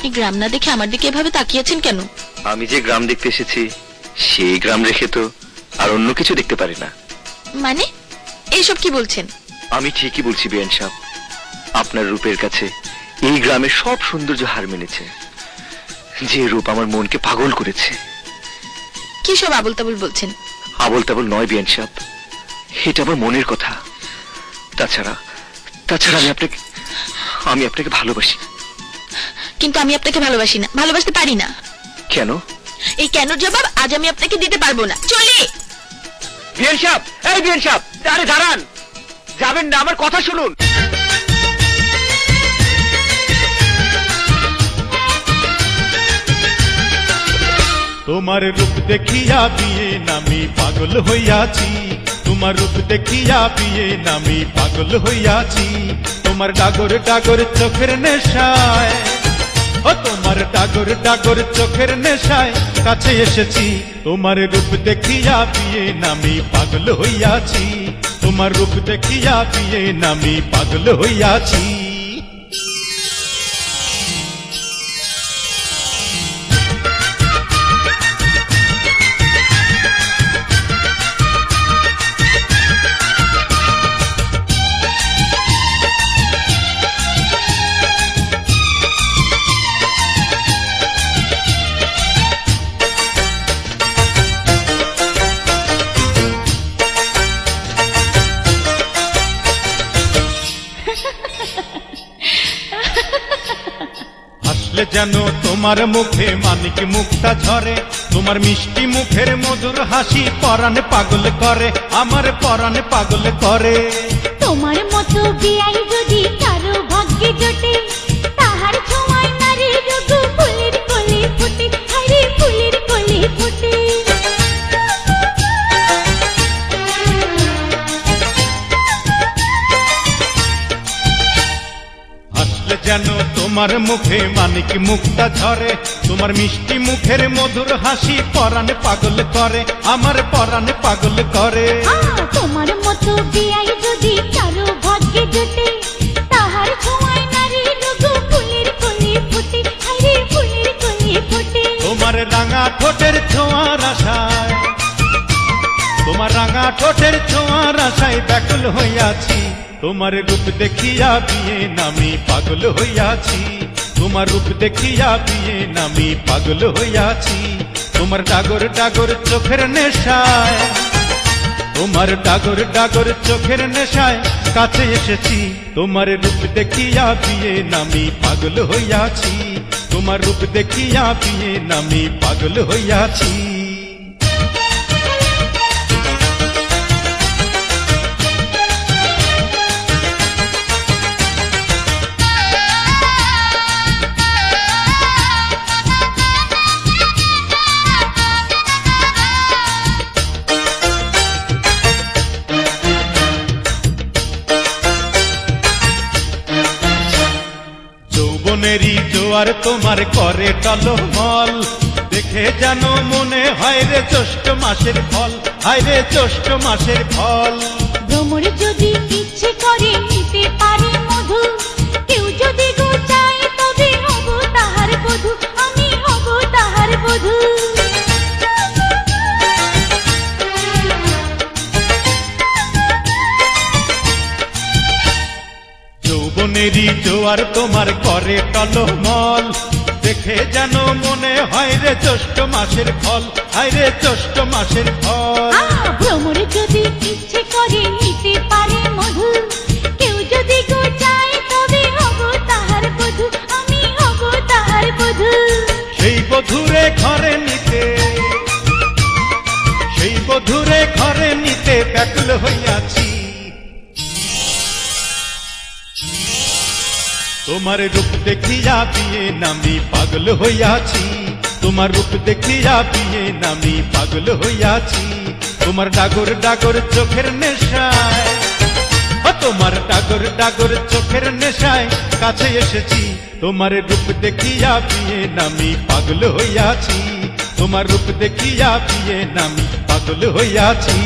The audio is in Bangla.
আপনি গ্রাম না দেখে আমার দিকে এভাবে তাকিয়েছেন কেন? আমি যে গ্রাম দেখতে এসেছি সেই গ্রাম রেখে তো আর অন্য কিছু দেখতে পারি না। মানে এইসব কি বলছেন? আমি ঠিকই বলছি বিয়ান সাহেব, আপনার রূপের কাছে এই গ্রামের সব সৌন্দর্য হার মেনেছে। যে রূপ আমার মনকে পাগল করেছে। কি সব আবল তাবল বলছেন? আবল তাবল নয় বিয়ান সাহেব, এটা আমার মনের কথা। তাছাড়া আমি আপনাকে ভালোবাসি। কিন্তু আমি আপনাকে ভালোবাসি না, ভালোবাসতে পারি না। কেন? এই কেনর জবাব আজ আমি আপনাকে দিতে পারবো না। চলে বিয়ান সাহেব, এই বিয়ান সাহেব, আরে দাঁড়ান, যাবেন না, আমার কথা শুনুন। তোমার রূপ দেখিয়া বিয়ে নামি পাগল হইয়াছি। তোমার রূপ দেখিয়া বিয়ে নামি পাগল হইয়াছি। তোমার ডাগর ডাগর চোখের নেশায়, ও তোমার ডাগর ডাগর চোখের নেশায় কাছে এসেছি। তোমার রূপ দেখিয়া বিয়ে নামি পাগল হইয়াছি। তোমার রূপ দেখিয়া বিয়ে নামি পাগল হইয়াছি। যেন তোমার মুখে মানিক মুক্তা ঝরে। তোমার মিষ্টি মুখের মধুর হাসি পরাণ পাগল করে, আমার পরাণ পাগল করে। তোমার মতো বিয়াই যদি কারো ভাগ্যে জোটে, তাহার ছোঁয়ায় নারীর রূপ ফুলের কলি ফুটে, হায়রে ফুলের কলি ফুটে। যেন তোমার মুখে মানিক মুক্তা ঝরে। তোমার মিষ্টি মুখের মধুর হাসি পরাণ পাগল করে, আমার পরাণ পাগল করে। তোমার মতো বিয়াই যদি কারো ভাগ্যে জোটে, তাহার ছোঁয়ায় নারীর রূপ ফুলের কলি ফুটে, হায়রে ফুলের কলি ফুটে। তোমার রাঙা ঠোঁটের ছোঁয়ার আশায়, তোমার রাঙা ঠোঁটের ছোঁয়ার আশায় ব্যাকুল হইয়াছি। তোমার রূপ দেখিয়া বিয়ে নামি পাগল হইয়াছি। তোমার রূপ দেখিয়া বিয়ে নামি পাগল হইয়াছি। তোমার ডাগর ডাগর চোখের নেশায়, তোমার ডাগর ডাগর চোখের নেশায় কাছে এসেছি। তোমার রূপ দেখিয়া বিয়ে নামি পাগল হইয়াছি। তোমার রূপ দেখিয়া বিয়ে নামি পাগল হইয়াছি। যৌবনেরই জোয়ার তোমার করে টলমল, দেখে যেন মনে হয় রে জ্যৈষ্ঠ মাসের ফল, হায় রে জ্যৈষ্ঠ মাসের ফল। ভ্রমর যদি ইচ্ছে করে নিতে পারে মধু, কেউ যদি গো চায় তবে হব তাহার বধূ, আমি হব তাহার বধূ। যৌবনেরই জোয়ার তোমার করে টলমল, দেখে যেন মনে হয় রে জ্যৈষ্ঠ মাসের ফল, হায় রে জ্যৈষ্ঠ মাসের ফল। ভ্রমর যদি ইচ্ছে করে নিতে পারে মধু, কেউ যদি গো চায় তবে হব তাহার বধূ, আমি হব তাহার বধূ। সেই বধূরে ঘরে নিতে, সেই বধূরে ঘরে নিতে ব্যাকুল হইয়াছি। তোমার রূপ দেখিয়া বিয়ে নামি পাগল হইয়াছি। তোমার রূপ দেখিয়া বিয়ে নামি পাগল হইয়াছি। তোমার ডাগর ডাগর চোখের নেশায়, তোমার ডাগর ডাগর চোখের নেশায় কাছে এসেছি। তোমার রূপ দেখিয়া বিয়ে নামি পাগল হইয়াছি। তোমার রূপ দেখিয়া বিয়ে নামি পাগল হইয়াছি।